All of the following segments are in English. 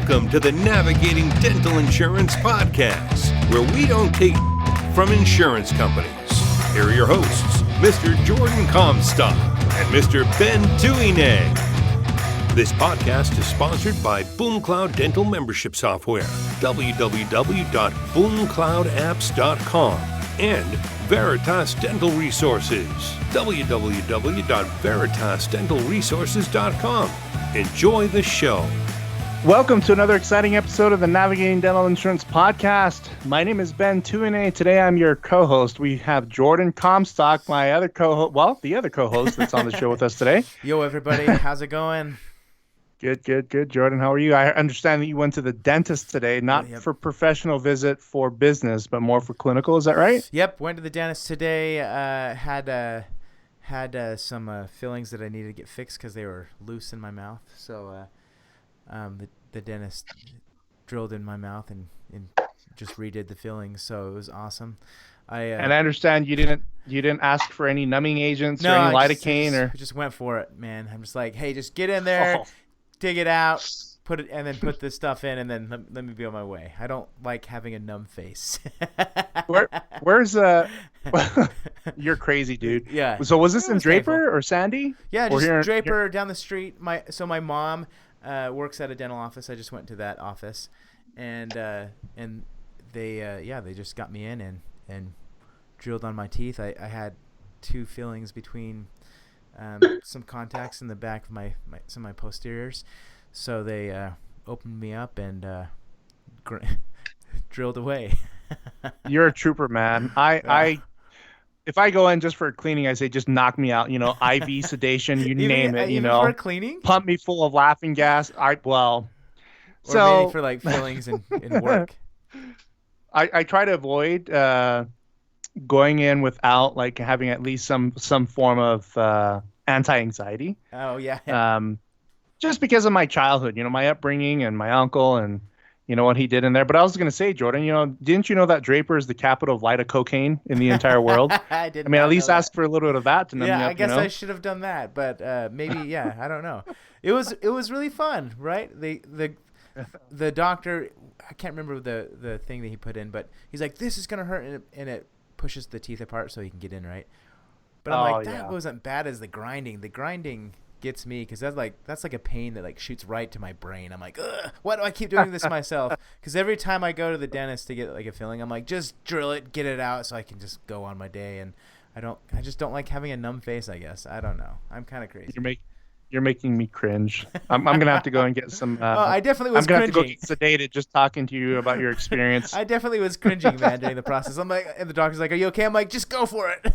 Welcome to the Navigating Dental Insurance Podcast, where we don't take from insurance companies. Here are your hosts, Mr. Jordan Comstock and Mr. Ben Tuine. This podcast is sponsored by BoomCloud Dental Membership Software, www.boomcloudapps.com, and Veritas Dental Resources, www.veritasdentalresources.com. Enjoy the show. Welcome to another exciting episode of the Navigating Dental Insurance Podcast. My name is Ben Tuine. Today I'm your co-host. We have Jordan Comstock, my other co-host, the other co-host that's on the show with us today. Yo, everybody. How's it going? Good. Jordan, how are you? I understand that you went to the dentist today, not for professional visit for business, but more for clinical. Is that right? Yep. Went to the dentist today. Had some fillings that I needed to get fixed because they were loose in my mouth. So the dentist drilled in my mouth and just redid the fillings. So it was awesome. And I understand you didn't ask for any numbing agents or any lidocaine I just went for it, man. I'm just like, hey, just get in there. Dig it out, put this stuff in, and then let me be on my way. I don't like having a numb face. Where's You're crazy, dude. Yeah. So was this in Draper painful. Or Sandy? Yeah, just Draper down the street. My mom works at a dental office. I just went to that office, and they just got me in and drilled on my teeth. I had two fillings between. Some contacts in the back of some of my posteriors, so they opened me up and drilled away. You're a trooper, man. If I go in just for a cleaning, I say just knock me out. IV sedation, you name it. Even for cleaning, pump me full of laughing gas. Or maybe for like fillings and work. I try to avoid going in without like having at least some form of anti-anxiety. Oh yeah. Just because of my childhood, my upbringing and my uncle and what he did in there. But I was going to say, Jordan, didn't you know that Draper is the capital of lidocaine in the entire world? I didn't. I mean, at least ask for a little bit of that to numb me up. I guess I should have done that, but maybe I don't know. It was really fun, right? The doctor, I can't remember the thing that he put in, but he's like, this is gonna hurt, and it pushes the teeth apart so he can get in, right? But I'm like, that wasn't bad as the grinding. The grinding gets me because that's like a pain that like shoots right to my brain. I'm like, ugh, why do I keep doing this myself? Because every time I go to the dentist to get like a filling, I'm like, just drill it, get it out, so I can just go on my day. And I just don't like having a numb face. I guess I don't know. I'm kind of crazy. You're making me cringe. I'm gonna have to go and get some. I definitely was. I'm gonna have to go get sedated just talking to you about your experience. I definitely was cringing, man, during the process. I'm like, and the doctor's like, "Are you okay?" I'm like, "Just go for it."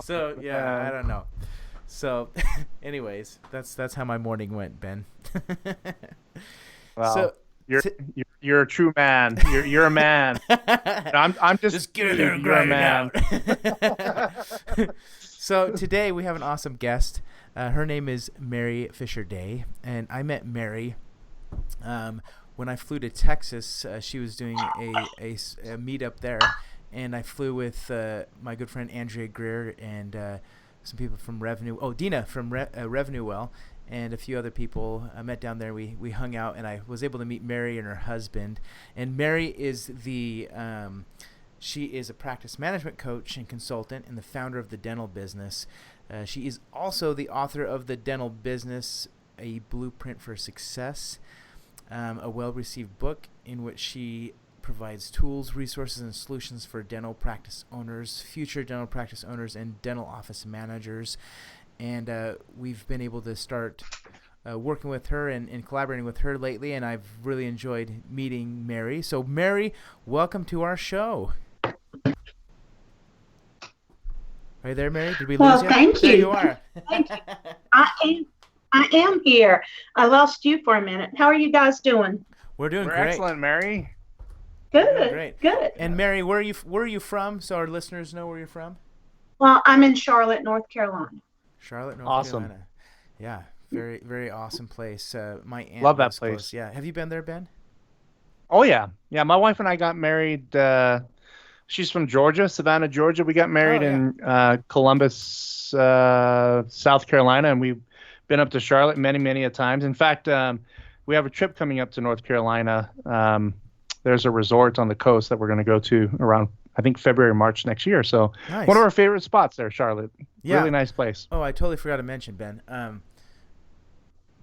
So yeah, I don't know. So, anyways, that's how my morning went, Ben. Wow. So you're a true man. You're a man. I'm just get in there and grind it out. So today we have an awesome guest. Her name is Mary Fisher Day, and I met Mary when I flew to Texas. She was doing a meetup there, and I flew with my good friend Andrea Greer and some people from Revenue. Oh, Dina from Revenue Well, and a few other people I met down there. We hung out, and I was able to meet Mary and her husband. And Mary is she is a practice management coach and consultant and the founder of the dental business. She is also the author of The Dental Business, A Blueprint for Success, a well-received book in which she provides tools, resources, and solutions for dental practice owners, future dental practice owners, and dental office managers. And we've been able to start working with her and collaborating with her lately, and I've really enjoyed meeting Mary. So, Mary, welcome to our show. Are you there, Mary? Did we lose you? Well, thank you. There you are. Thank you. I am here. I lost you for a minute. How are you guys doing? We're doing We're great. Excellent, Mary. Good. Great. Good. And Mary, where are you from? So our listeners know where you're from. Well, I'm in Charlotte, North Carolina. Charlotte, North Awesome. Carolina. Yeah, very, very awesome place. My aunt Love that lives place. close. Yeah. Have you been there, Ben? Oh yeah. My wife and I got married. She's from Georgia, Savannah, Georgia. We got married in Columbus, South Carolina, and we've been up to Charlotte many, many a times. In fact, we have a trip coming up to North Carolina. There's a resort on the coast that we're going to go to around, I think, February, March next year. So Nice. one of our favorite spots there, Charlotte. Yeah. Really nice place. Oh, I totally forgot to mention, Ben.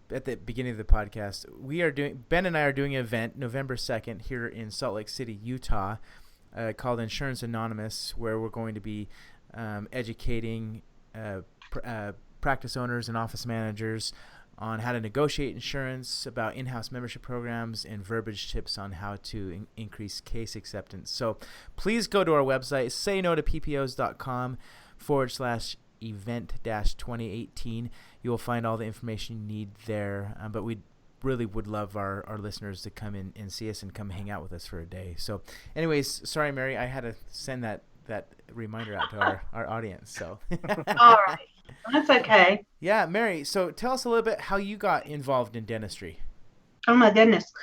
At the beginning of the podcast, Ben and I are doing an event November 2nd here in Salt Lake City, Utah, called Insurance Anonymous, where we're going to be educating practice owners and office managers on how to negotiate insurance, about in-house membership programs, and verbiage tips on how to increase case acceptance. So please go to our website, saynotopos.com/event-2018. You will find all the information you need there. But we really would love our listeners to come in and see us and come hang out with us for a day. So anyways, sorry, Mary, I had to send that reminder out to our audience. So All right. That's okay. yeah, Mary, so tell us a little bit how you got involved in dentistry. Oh my goodness.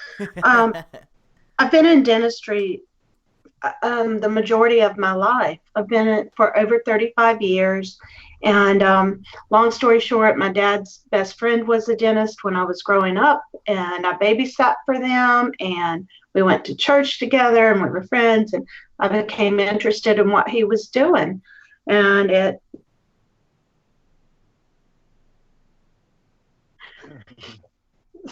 I've been in dentistry the majority of my life. I've been in it for over 35 years. And long story short, my dad's best friend was a dentist when I was growing up, and I babysat for them, and we went to church together, and we were friends, and I became interested in what he was doing. And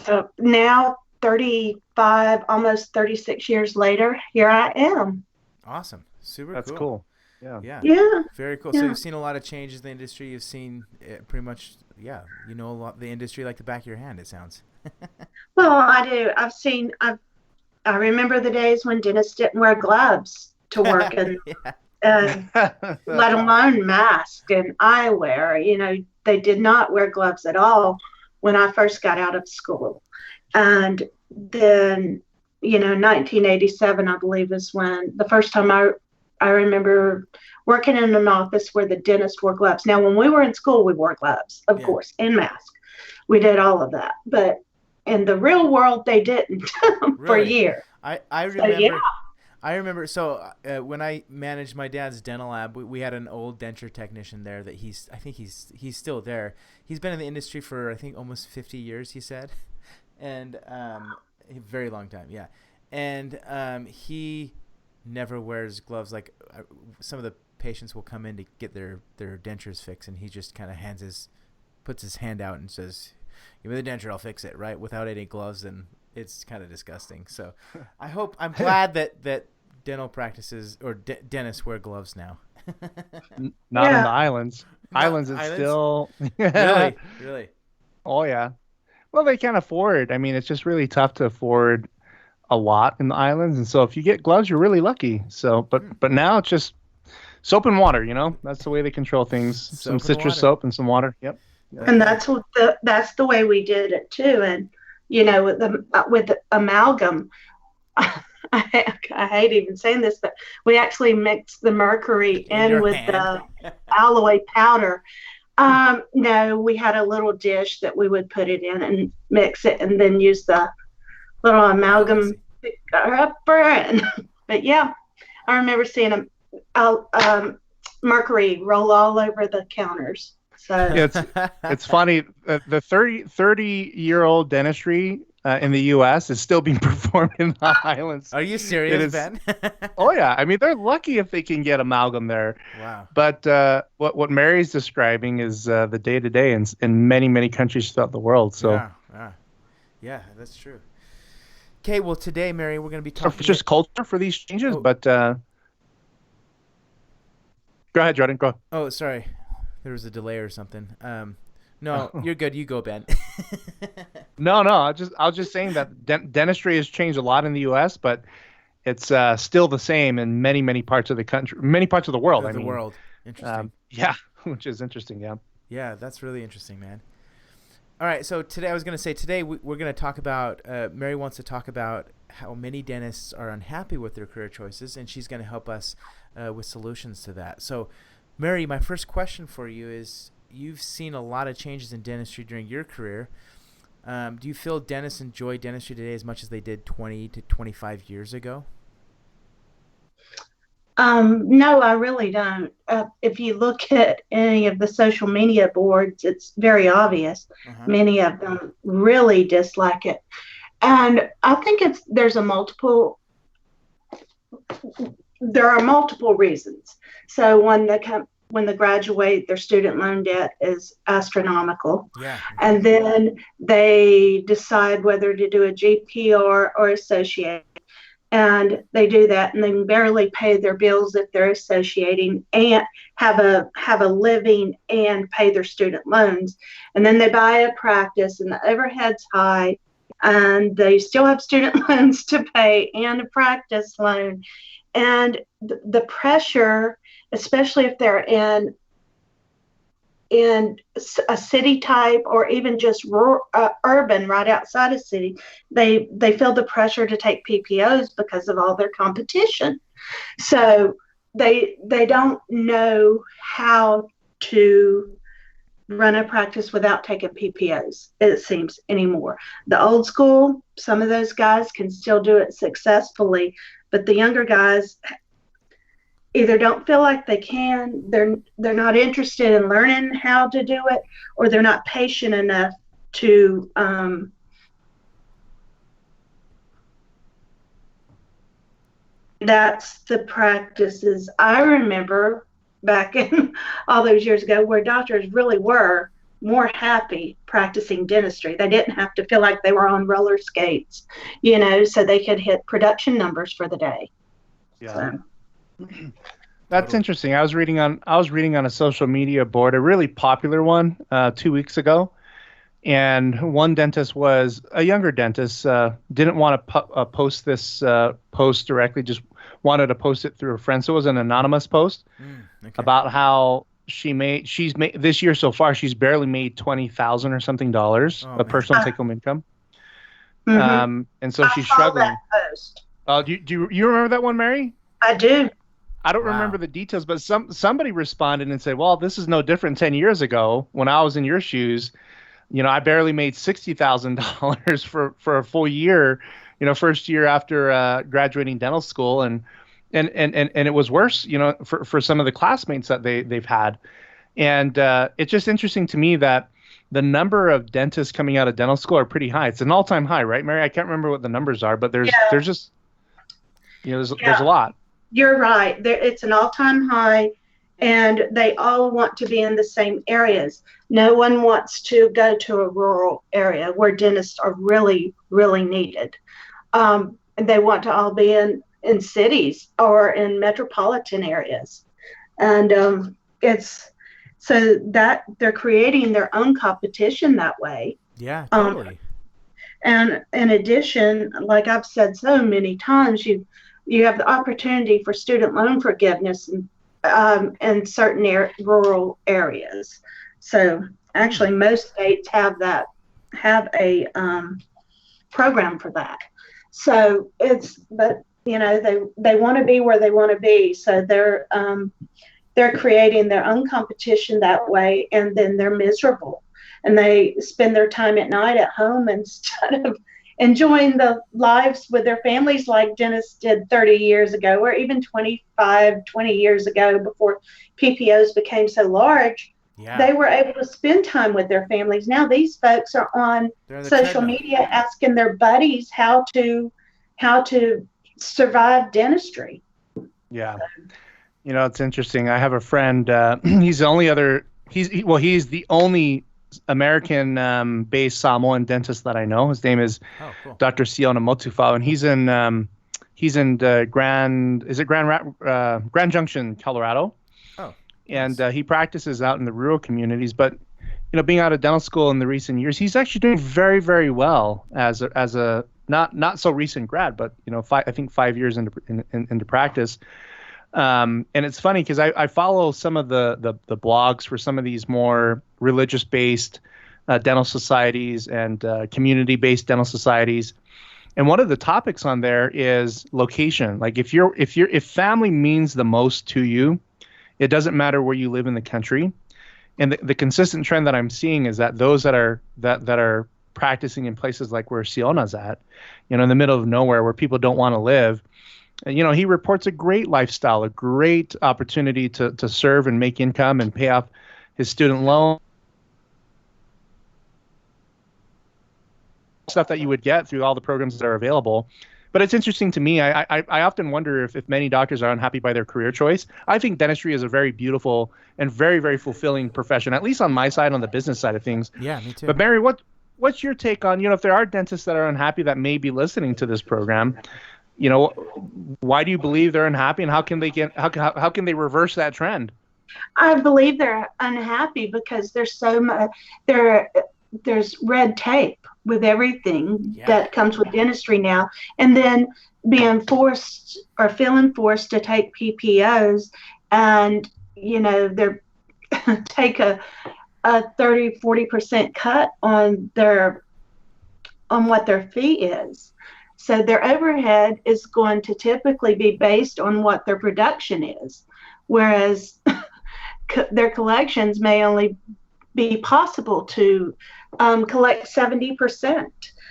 so now 35, almost 36 years later, here I am. Awesome. Super That's cool. Yeah. Yeah. Very cool. Yeah. So you've seen a lot of changes in the industry. You've seen pretty much, you know a lot the industry like the back of your hand, it sounds. Well, I do. I remember the days when dentists didn't wear gloves to work, and let alone mask and eyewear. You know, they did not wear gloves at all when I first got out of school. And then, 1987, I believe, is when the first time I remember working in an office where the dentist wore gloves. Now, when we were in school, we wore gloves, of course, and mask. We did all of that. But in the real world, they didn't for years. I remember. I remember. So when I managed my dad's dental lab, we had an old denture technician there that I think he's still there. He's been in the industry for, I think, almost 50 years, he said. And a very long time, yeah. And he never wears gloves. Like some of the patients will come in to get their dentures fixed, and he just kind of puts his hand out and says, "Give me the denture, I'll fix it," right? Without any gloves, and it's kind of disgusting. So I'm glad that dental practices or dentists wear gloves now. Not in the islands. Islands is still really. Oh yeah. Well, they can't afford. I mean, it's just really tough to afford a lot in the islands, and so if you get gloves, you're really lucky. So, but now it's just soap and water. That's the way they control things. Some citrus soap and some water. Yep. And that's the way we did it too. And with the amalgam, I hate even saying this, but we actually mixed the mercury in with the alloy powder. No, we had a little dish that we would put it in and mix it, and then use the little amalgam brand. But yeah, I remember seeing mercury roll all over the counters. So it's funny. The 30-year-old dentistry in the U.S. is still being performed in the islands. Are you serious, Ben? Oh yeah, I mean they're lucky if they can get amalgam there. Wow. But what Mary's describing is the day-to-day in many countries throughout the world. So yeah, that's true. Okay, well today, Mary, we're going to be talking. So just culture for these changes, but go ahead, Jordan. Go. Oh, sorry, there was a delay or something. No, you're good. You go, Ben. No. I was just saying that dentistry has changed a lot in the U.S., but it's still the same in many parts of the country, many parts of the world. World. Interesting. Yeah, which is interesting. Yeah. Yeah, that's really interesting, man. All right, so today we're going to talk about. Mary wants to talk about how many dentists are unhappy with their career choices, and she's going to help us with solutions to that. So, Mary, my first question for you is: you've seen a lot of changes in dentistry during your career. Do you feel dentists enjoy dentistry today as much as they did 20 to 25 years ago? No, I really don't. If you look at any of the social media boards, it's very obvious. Many of them really dislike it. And I think there are multiple reasons. So when they graduate, their student loan debt is astronomical. Yeah. And then they decide whether to do a GPR or associate. And they do that, and they can barely pay their bills if they're associating and have a living and pay their student loans. And then they buy a practice, and the overhead's high, and they still have student loans to pay and a practice loan. And the pressure, especially if they're in a city type or even just urban right outside a city, they feel the pressure to take PPOs because of all their competition. So they don't know how to run a practice without taking PPOs, it seems, anymore. The old school, some of those guys can still do it successfully, but the younger guys either don't feel like they can, they're not interested in learning how to do it, or they're not patient enough to that's the practices I remember back in all those years ago, where doctors really were more happy practicing dentistry. They didn't have to feel like they were on roller skates, so they could hit production numbers for the day. Yeah. So. That's interesting. I was reading on a social media board, a really popular one, 2 weeks ago, and one dentist was a younger dentist, didn't want to post this post directly, just wanted to post it through a friend. So it was an anonymous post about how she's made this year so far, she's barely made $20,000 or something of personal take-home income. Mm-hmm. And so she's struggling. That post. Do you remember that one, Mary? I do. I don't remember the details, but somebody responded and said, well, this is no different 10 years ago when I was in your shoes. I barely made $60,000 for a full year, first year after graduating dental school. And it was worse, for some of the classmates that they've had. And it's just interesting to me that the number of dentists coming out of dental school are pretty high. It's an all-time high, right, Mary? I can't remember what the numbers are, but there's just, there's a lot. You're right. It's an all-time high, and they all want to be in the same areas. No one wants to go to a rural area where dentists are really, really needed. And they want to all be in cities or in metropolitan areas. And it's so that they're creating their own competition that way. Yeah, totally. And in addition, like I've said so many times, you have the opportunity for student loan forgiveness in certain rural areas. So actually, most states have a program for that. So but they want to be where they want to be. So they're creating their own competition that way, and then they're miserable, and they spend their time at night at home instead of enjoying the lives with their families like dentists did 30 years ago, or even 20 years ago before PPOs became so large. Yeah. They were able to spend time with their families. Now these folks are on social media asking their buddies how to survive dentistry. Yeah. It's interesting. I have a friend, he's the only American-based Samoan dentist that I know. His name is Dr. Siona Motufau, and he's in Grand Junction, Colorado. Oh, and he practices out in the rural communities. But being out of dental school in the recent years, he's actually doing very, very well as a not so recent grad, but I think 5 years into practice. And it's funny because I follow some of the blogs for some of these more religious-based dental societies and community-based dental societies, and one of the topics on there is location. Like if family means the most to you, it doesn't matter where you live in the country. And the consistent trend that I'm seeing is that those that are practicing in places like where Siona's at, in the middle of nowhere where people don't want to live. He reports a great lifestyle, a great opportunity to serve and make income and pay off his student loan. stuff that you would get through all the programs that are available. But it's interesting to me. I often wonder if many doctors are unhappy by their career choice. I think dentistry is a very beautiful and very, very fulfilling profession, at least on my side, on the business side of things. Yeah, me too. But Mary, what's your take on, if there are dentists that are unhappy that may be listening to this program, why do you believe they're unhappy, and how can they reverse that trend? I believe they're unhappy because there's so much there's red tape with everything that comes with dentistry now, and then being forced or feeling forced to take PPOs, and they're take a 30-40% cut on what their fee is. So their overhead is going to typically be based on what their production is, whereas their collections may only be possible to collect 70%.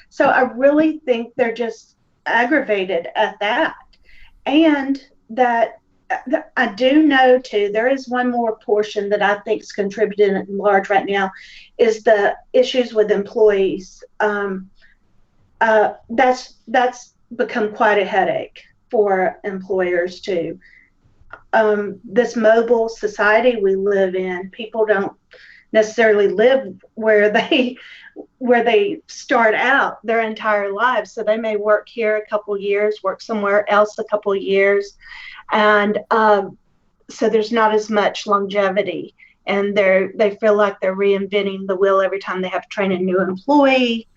So I really think they're just aggravated at that. And that I do know too, there is one more portion that I think is contributing at large right now, is the issues with employees. That's become quite a headache for employers too. This mobile society we live in, people don't necessarily live where they start out their entire lives. So they may work here a couple years, work somewhere else a couple years, and so there's not as much longevity, and they feel like they're reinventing the wheel every time they have to train a new employee,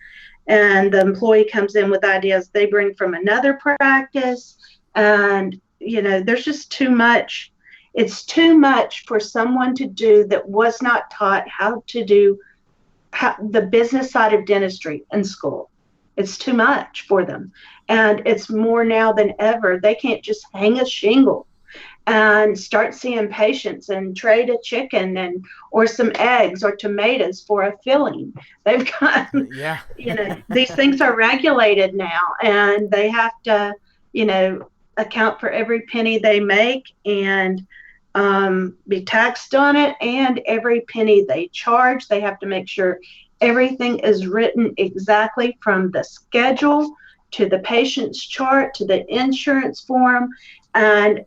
and the employee comes in with ideas they bring from another practice, and there's just too much. It's too much for someone to do that was not taught how to do the business side of dentistry in school. It's too much for them. And it's more now than ever. They can't just hang a shingle and start seeing patients and trade a chicken or some eggs or tomatoes for a filling. They've got, these things are regulated now, and they have to, account for every penny they make and be taxed on it, and every penny they charge. They have to make sure everything is written exactly from the schedule to the patient's chart to the insurance form, and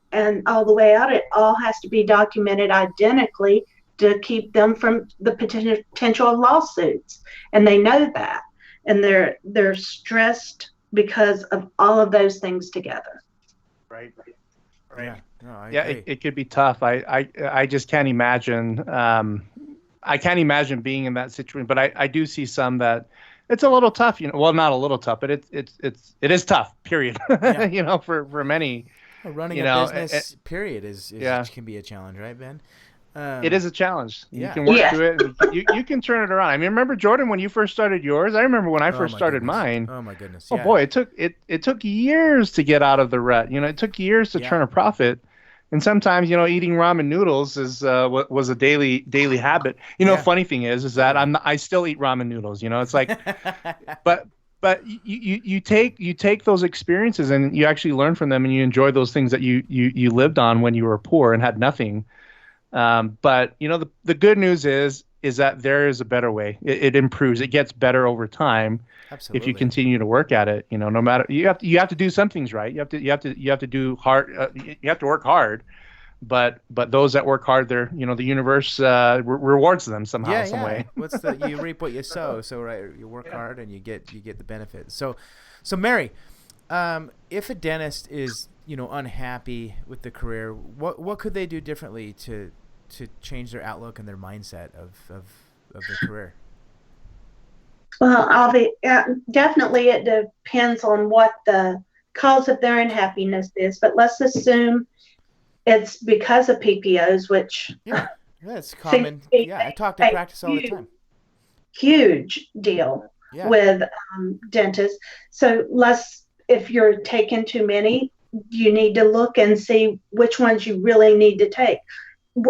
all the way out. It all has to be documented identically to keep them from the potential of lawsuits, and they know that, and they're stressed because of all of those things together. Right. Yeah. No, it could be tough. I just can't imagine. I can't imagine being in that situation. But I do see some that it's a little tough. Well, not a little tough, but it is tough. Period. Yeah. For many. Well, running a business, period, can be a challenge, right, Ben? It is a challenge. Yeah. You can work through it. You can turn it around. I mean, remember, Jordan, when you first started yours? I remember when I first started mine. Oh my goodness! Oh boy, it took years to get out of the rut. It took years to turn a profit. And sometimes, eating ramen noodles was a daily habit. Funny thing is that I still eat ramen noodles. It's like, but you take those experiences and you actually learn from them, and you enjoy those things that you lived on when you were poor and had nothing. But the good news is that there is a better way. It improves. It gets better over time. Absolutely. If you continue to work at it. No matter, you have to do some things right. You have to do hard. You have to work hard. But those that work hard, the universe rewards them somehow, some way. You reap what you sow. So right, you work hard and you get the benefit. So Mary, if a dentist is unhappy with the career, what could they do differently to change their outlook and their mindset of their career? Well, definitely it depends on what the cause of their unhappiness is, but let's assume it's because of PPOs, which that's common. I talk to practice all the time. Huge deal with dentists. So if you're taking too many, you need to look and see which ones you really need to take.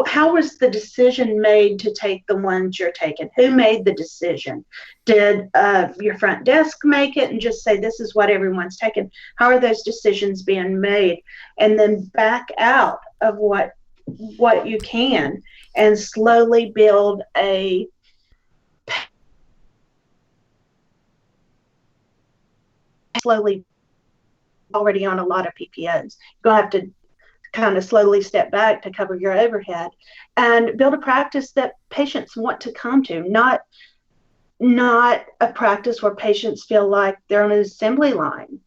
How was the decision made to take the ones you're taking? Who made the decision? Did your front desk make it and just say, this is what everyone's taking? How are those decisions being made? And then back out of what you can and slowly build a slowly already on a lot of PPOs. You're going to have to kind of slowly step back to cover your overhead and build a practice that patients want to come to, not a practice where patients feel like they're on an assembly line.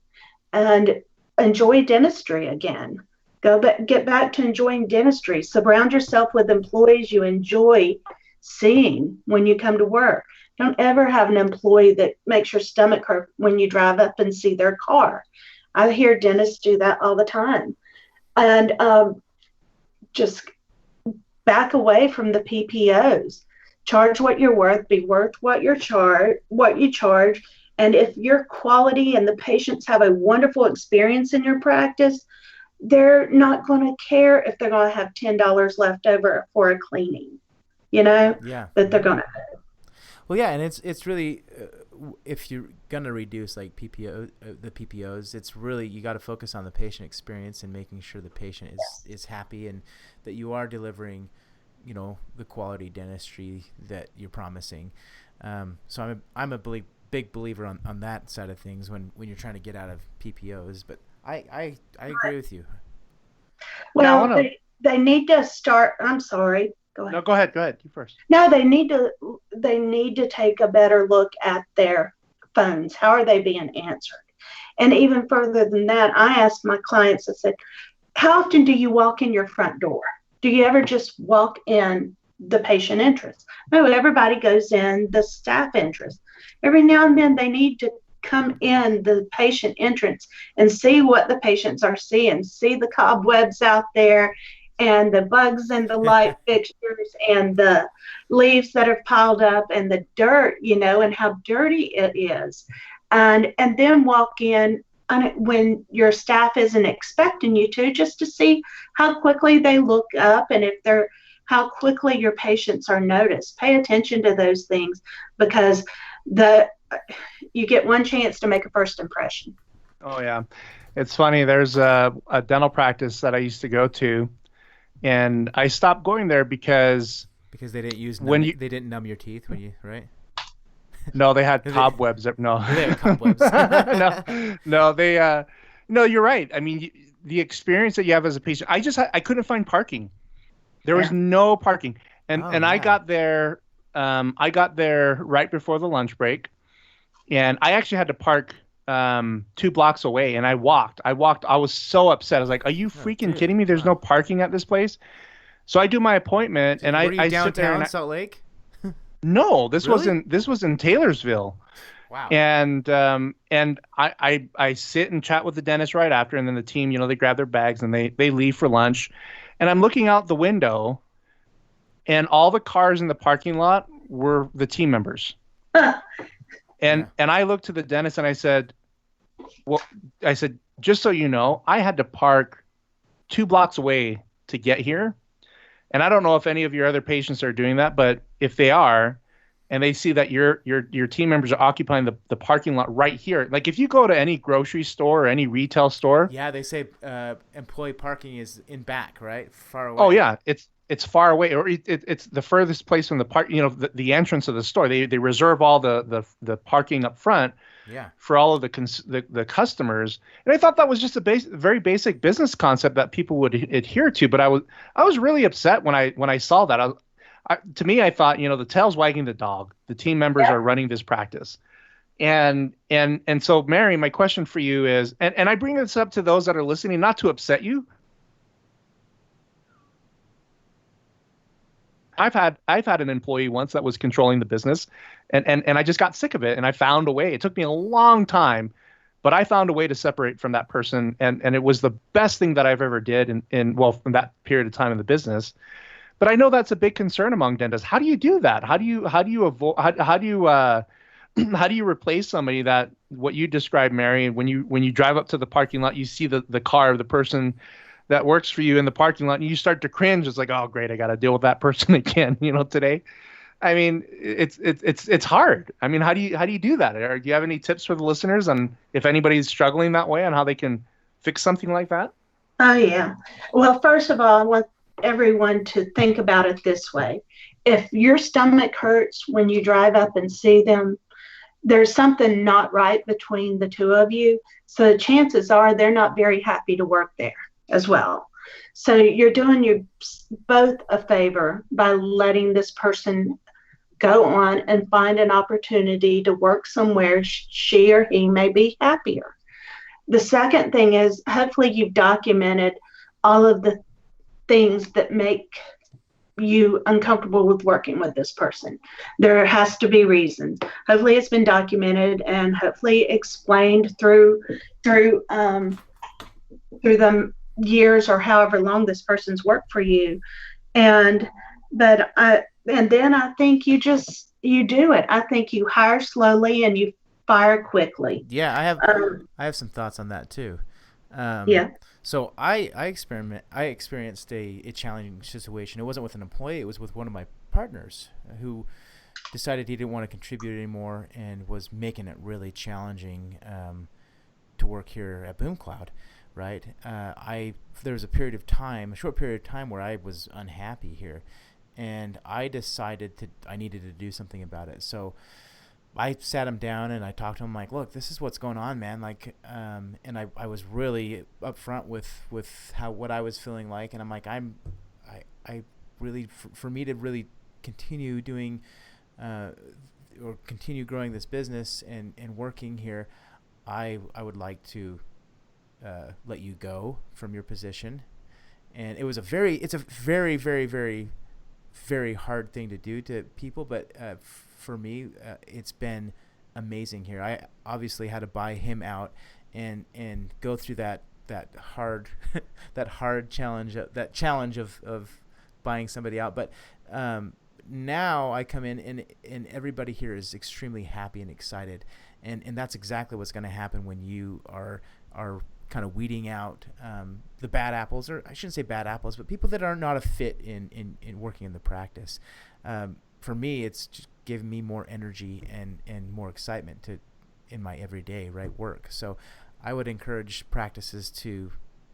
And enjoy dentistry again. Get back to enjoying dentistry. Surround yourself with employees you enjoy seeing when you come to work. Don't ever have an employee that makes your stomach hurt when you drive up and see their car. I hear dentists do that all the time. And just back away from the PPOs. Charge what you're worth. Be worth what you charge. And if your quality and the patients have a wonderful experience in your practice, they're not going to care if they're going to have $10 left over for a cleaning, that they're going to. Well, yeah, and it's really, if you're going to reduce like the PPOs, it's really, you got to focus on the patient experience and making sure the patient is happy and that you are delivering, the quality dentistry that you're promising. So I'm a big believer on that side of things when you're trying to get out of PPOs, but I agree with you. Well, they need to start. I'm sorry. Go ahead. No, go ahead. You first. No, they need to take a better look at their phones. How are they being answered? And even further than that, I asked my clients, I said, how often do you walk in your front door? Do you ever just walk in the patient entrance? No, everybody goes in the staff entrance. Every now and then they need to come in the patient entrance and see what the patients are seeing, see the cobwebs out there and the bugs and the light fixtures and the leaves that are piled up and the dirt, and how dirty it is. And then walk in when your staff isn't expecting you to, just to see how quickly they look up and how quickly your patients are noticed. Pay attention to those things because you get one chance to make a first impression. Oh yeah. It's funny. There's a dental practice that I used to go to, and I stopped going there because they didn't they didn't numb your teeth when you, right? No, they had cobwebs. No, they had cobwebs. No, you're right. I mean, the experience that you have as a patient, I couldn't find parking. There was no parking. I got there right before the lunch break, and I actually had to park 2 blocks away, and I walked. I was so upset. I was like, are you freaking kidding me? There's no parking at this place. So I do my appointment, and were you I downtown sit there and Salt Lake? No, this Really? was in Taylorsville. Wow. And I sit and chat with the dentist right after, and then the team, they grab their bags and they leave for lunch. And I'm looking out the window, and all the cars in the parking lot were the team members. And I looked to the dentist and I said, just so you know, I had to park 2 blocks away to get here. And I don't know if any of your other patients are doing that, but if they are, and they see that your team members are occupying the parking lot right here, like if you go to any grocery store or any retail store, they say employee parking is in back, right, far away. Oh yeah, it's far away, or it's the furthest place from the park. The entrance of the store. They reserve all the parking up front. Yeah. For all of the customers, and I thought that was just a very basic business concept that people would adhere to. But I was really upset when I saw that. To me, I thought, the tail's wagging the dog. The team members are running this practice, and so Mary, my question for you is, and I bring this up to those that are listening, not to upset you. I've had an employee once that was controlling the business, and I just got sick of it, and I found a way. It took me a long time, but I found a way to separate from that person, and it was the best thing that I've ever did in that period of time in the business. But I know that's a big concern among dentists. How do you do that? How do you replace somebody that, what you described, Mary, when you drive up to the parking lot, you see the car of the person that works for you in the parking lot, and you start to cringe. It's like, oh great, I got to deal with that person again, today. I mean, it's hard. I mean, how do you do that? Or do you have any tips for the listeners on if anybody's struggling that way on how they can fix something like that? Oh yeah. Well, first of all, I want everyone to think about it this way. If your stomach hurts when you drive up and see them, there's something not right between the two of you. So the chances are they're not very happy to work there as well. So you're doing you both a favor by letting this person go on and find an opportunity to work somewhere she or he may be happier. The second thing is, hopefully you've documented all of the things that make you uncomfortable with working with this person. There has to be reasons. Hopefully it's been documented and hopefully explained through the years or however long this person's worked for you. And then I think you do it. I think you hire slowly and you fire quickly. Yeah, I have some thoughts on that too. Yeah. So I experienced a challenging situation. It wasn't with an employee. It was with one of my partners who decided he didn't want to contribute anymore and was making it really challenging to work here at BoomCloud. Right. There was a short period of time where I was unhappy here, and I decided I needed to do something about it. So I sat him down and I talked to him like, look, this is what's going on, man. Like, and I was really upfront with what I was feeling like. And I'm like, I really, for me to really continue doing, or continue growing this business and working here, I would like to let you go from your position. And it's a very, very, very, very hard thing to do to people. But for me, it's been amazing here. I obviously had to buy him out and go through that hard challenge of buying somebody out. But now I come in and everybody here is extremely happy and excited, and that's exactly what's going to happen when you are kind of weeding out the bad apples, or I shouldn't say bad apples, but people that are not a fit in working in the practice. For me, it's just given me more energy and more excitement in my everyday work. So I would encourage practices to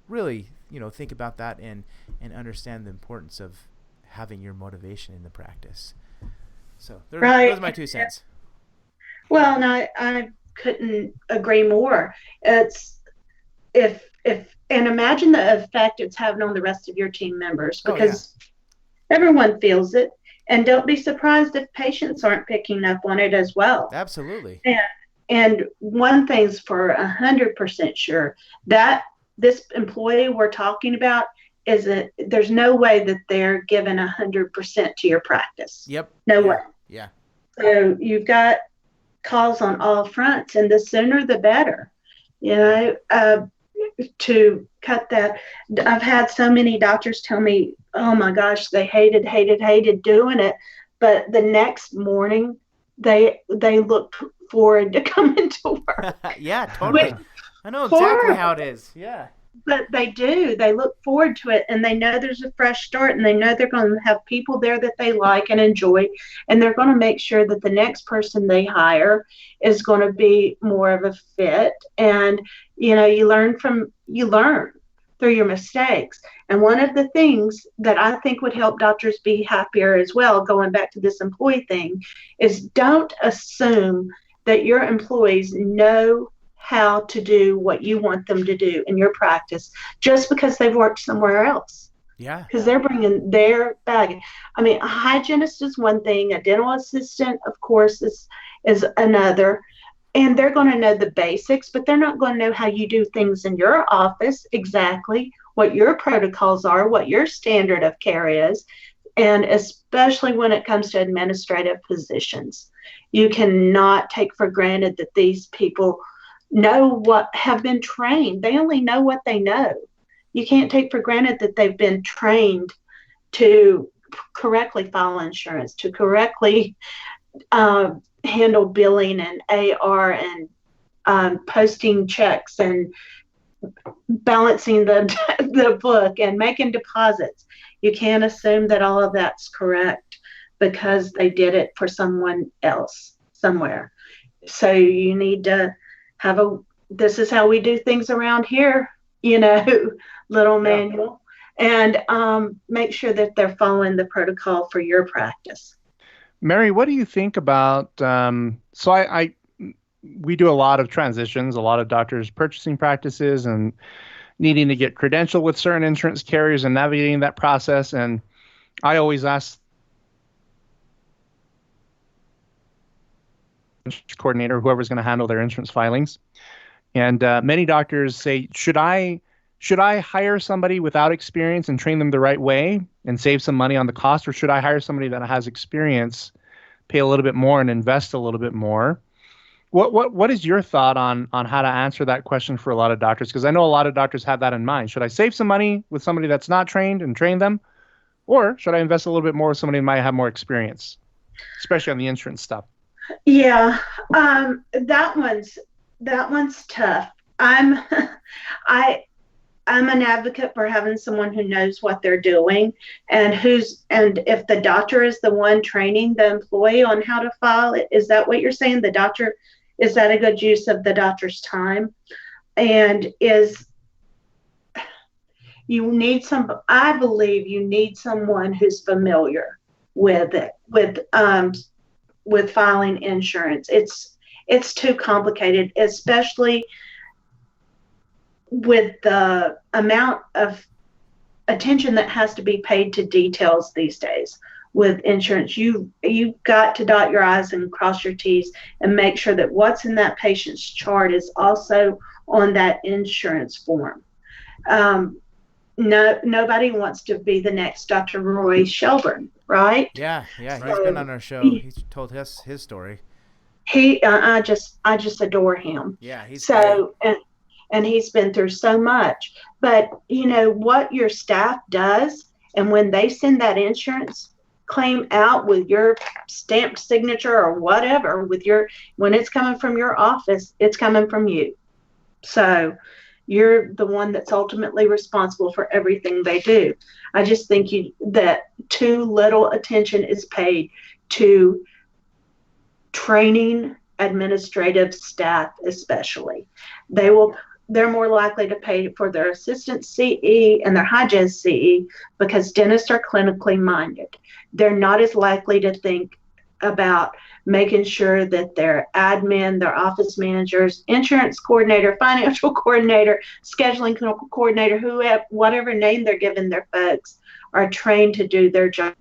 really, think about that and understand the importance of having your motivation in the practice. So those are my 2 cents. Well, and I couldn't agree more. It's and imagine the effect it's having on the rest of your team members, because everyone feels it. And don't be surprised if patients aren't picking up on it as well. Absolutely. And one thing's for 100% sure, that this employee we're talking about there's no way that they're giving 100% to your practice. Yep. No way. Yeah. So you've got calls on all fronts, and the sooner the better. To cut that. I've had so many doctors tell me, oh my gosh, they hated doing it. But the next morning, they looked forward to coming to work. Yeah, totally. I know exactly how it is. Yeah. But they do. They look forward to it, and they know there's a fresh start, and they know they're going to have people there that they like and enjoy, and they're going to make sure that the next person they hire is going to be more of a fit. And you learn through your mistakes. And one of the things that I think would help doctors be happier as well, going back to this employee thing, is don't assume that your employees know how to do what you want them to do in your practice just because they've worked somewhere else. Yeah. Because they're bringing their bag. I mean, a hygienist is one thing. A dental assistant, of course, is another. And they're going to know the basics, but they're not going to know how you do things in your office, exactly what your protocols are, what your standard of care is, and especially when it comes to administrative positions. You cannot take for granted that these people have been trained. They only know what they know. You can't take for granted that they've been trained to correctly file insurance, to correctly handle billing and AR and posting checks and balancing the book and making deposits. You can't assume that all of that's correct because they did it for someone else somewhere. So you need to have this is how we do things around here, little manual, and make sure that they're following the protocol for your practice. Mary, what do you think about, so I we do a lot of transitions, a lot of doctors purchasing practices and needing to get credentialed with certain insurance carriers and navigating that process. And I always ask the coordinator, whoever's going to handle their insurance filings. And many doctors say, should I hire somebody without experience and train them the right way and save some money on the cost, or should I hire somebody that has experience, pay a little bit more and invest a little bit more? What is your thought on how to answer that question for a lot of doctors? Because I know a lot of doctors have that in mind. Should I save some money with somebody that's not trained and train them? Or should I invest a little bit more with somebody who might have more experience, especially on the insurance stuff? Yeah, that one's tough. I'm an advocate for having someone who knows what they're doing, and if the doctor is the one training the employee on how to file it. Is that what you're saying? The doctor, is that a good use of the doctor's time? And I believe you need someone who's familiar with it, with filing insurance. It's too complicated, especially with the amount of attention that has to be paid to details these days with insurance. You've got to dot your I's and cross your T's and make sure that what's in that patient's chart is also on that insurance form. Nobody wants to be the next Dr. Roy Shelburne, right? Yeah, he's been on our show. He's told us his story. I just adore him. Yeah, he's so great. And he's been through so much. But you know what your staff does, and when they send that insurance claim out with your stamped signature or whatever, when it's coming from your office, it's coming from you. So you're the one that's ultimately responsible for everything they do. I just think that too little attention is paid to training administrative staff, especially. They're more likely to pay for their assistant CE and their hygienist CE because dentists are clinically minded. They're not as likely to think about making sure that their admin, their office managers, insurance coordinator, financial coordinator, scheduling coordinator, whatever name they're giving their folks, are trained to do their job.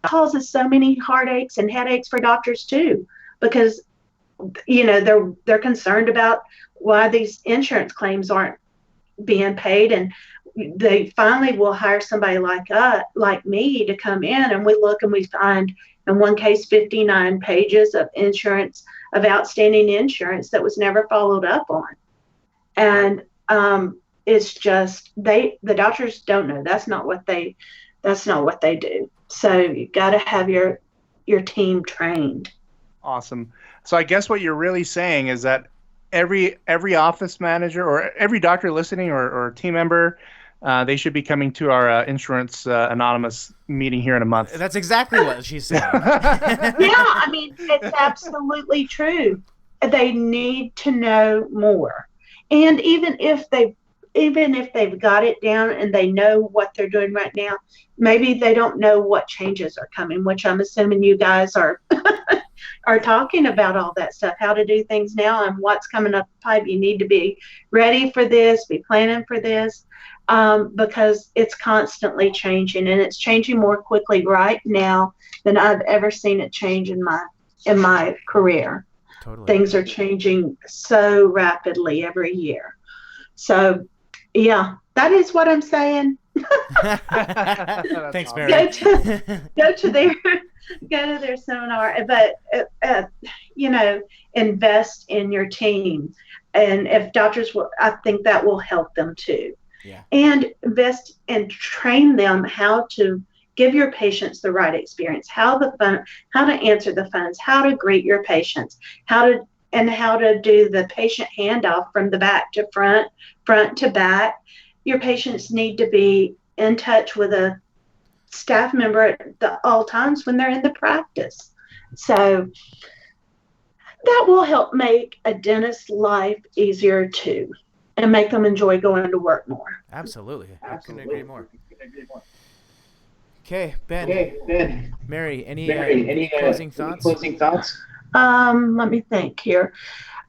It causes so many heartaches and headaches for doctors too, because they're concerned about why these insurance claims aren't being paid, and they finally will hire somebody like me to come in, and we look and we find in one case 59 pages of outstanding insurance that was never followed up on. And it's just the doctors don't know. That's not what they do. So you got to have your team trained. Awesome. So I guess what you're really saying is that every office manager or every doctor listening or team member, they should be coming to our Insurance Anonymous meeting here in a month. That's exactly what she's saying. Yeah, I mean, it's absolutely true. They need to know more. And even if they've got it down and they know what they're doing right now, maybe they don't know what changes are coming, which I'm assuming you guys are talking about all that stuff, how to do things now and what's coming up the pipe. You need to be ready for this, be planning for this, because it's constantly changing, and it's changing more quickly right now than I've ever seen it change in my career. Totally. Things are changing so rapidly every year. So, yeah, that is what I'm saying. Thanks, Mary. Go to their seminar, but invest in your team, and if doctors will, I think that will help them too. Yeah. And invest and train them how to give your patients the right experience, how to answer the phones, how to greet your patients, how to do the patient handoff from the back to front to back. Your patients need to be in touch with a staff member at all times when they're in the practice. So that will help make a dentist's life easier too, and make them enjoy going to work more. Absolutely. I couldn't agree more. Okay, Ben. Mary, any closing thoughts? Let me think here.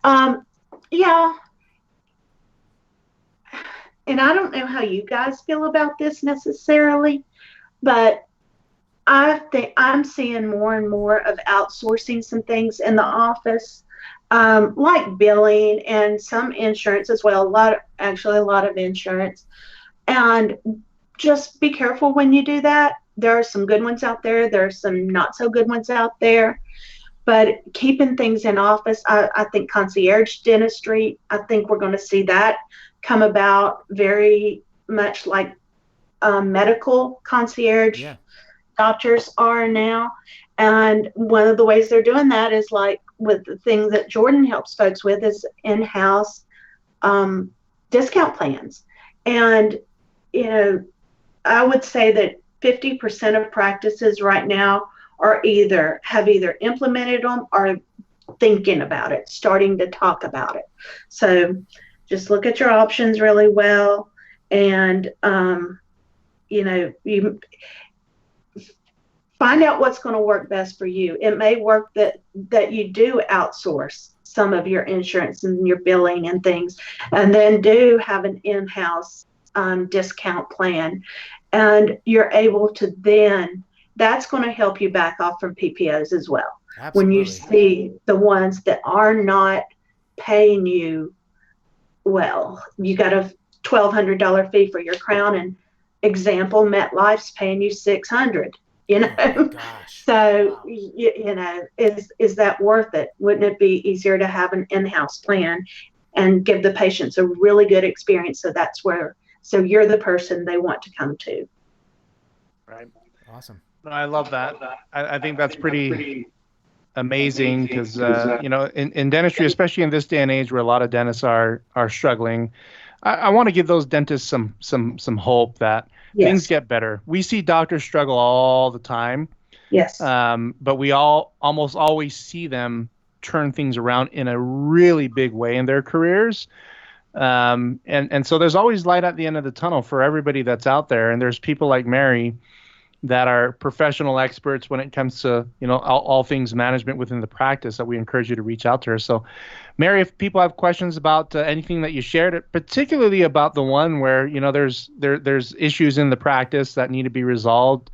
Yeah, and I don't know how you guys feel about this necessarily, but I think I'm seeing more and more of outsourcing some things in the office, like billing and some insurance as well. A lot of insurance. And just be careful when you do that. There are some good ones out there. There are some not so good ones out there. But keeping things in office, I think concierge dentistry, I think we're going to see that come about very much like medical concierge doctors are now. And one of the ways they're doing that is like with the thing that Jordan helps folks with is in-house discount plans. And, I would say that 50% of practices right now have either implemented them or thinking about it, starting to talk about it. So just look at your options really well, and you find out what's going to work best for you. It may work that you do outsource some of your insurance and your billing and things, and then do have an in-house discount plan, and you're able to then. That's going to help you back off from PPOs as well. Absolutely. When you see the ones that are not paying you well, you got a $1,200 fee for your crown, and example, MetLife's paying you $600. Oh, gosh. So wow. Is that worth it? Wouldn't it be easier to have an in-house plan and give the patients a really good experience? So you're the person they want to come to. Right. Awesome. I love that. I think that's pretty amazing because, in dentistry, especially in this day and age where a lot of dentists are struggling, I want to give those dentists some hope that things get better. We see doctors struggle all the time. Yes. But we almost always see them turn things around in a really big way in their careers. And so there's always light at the end of the tunnel for everybody that's out there. And there's people like Mary that are professional experts when it comes to, all things management within the practice, that we encourage you to reach out to her. So, Mary, if people have questions about anything that you shared, particularly about the one where, there's issues in the practice that need to be resolved,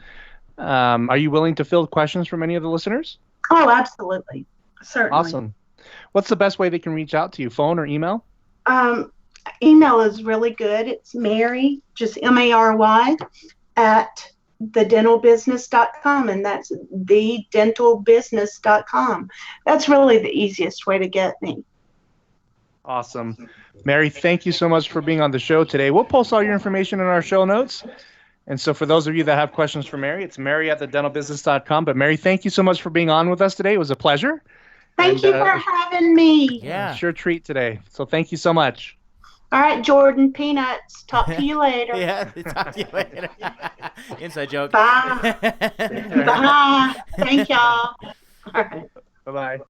are you willing to field questions from any of the listeners? Oh, absolutely. Certainly. Awesome. What's the best way they can reach out to you, phone or email? Email is really good. It's Mary, just Mary, at thedentalbusiness.com, and that's thedentalbusiness.com. That's really the easiest way to get me. Awesome. Mary, thank you so much for being on the show today. We'll post all your information in our show notes. And so for those of you that have questions for Mary, it's Mary at thedentalbusiness.com. But Mary, thank you so much for being on with us today. It was a pleasure. Thank you for having me. Yeah. Sure treat today. So thank you so much. All right, Jordan, peanuts. Talk to you later. Yeah, talk to you later. Inside joke. Bye. Bye. Thank y'all. All right. Bye-bye.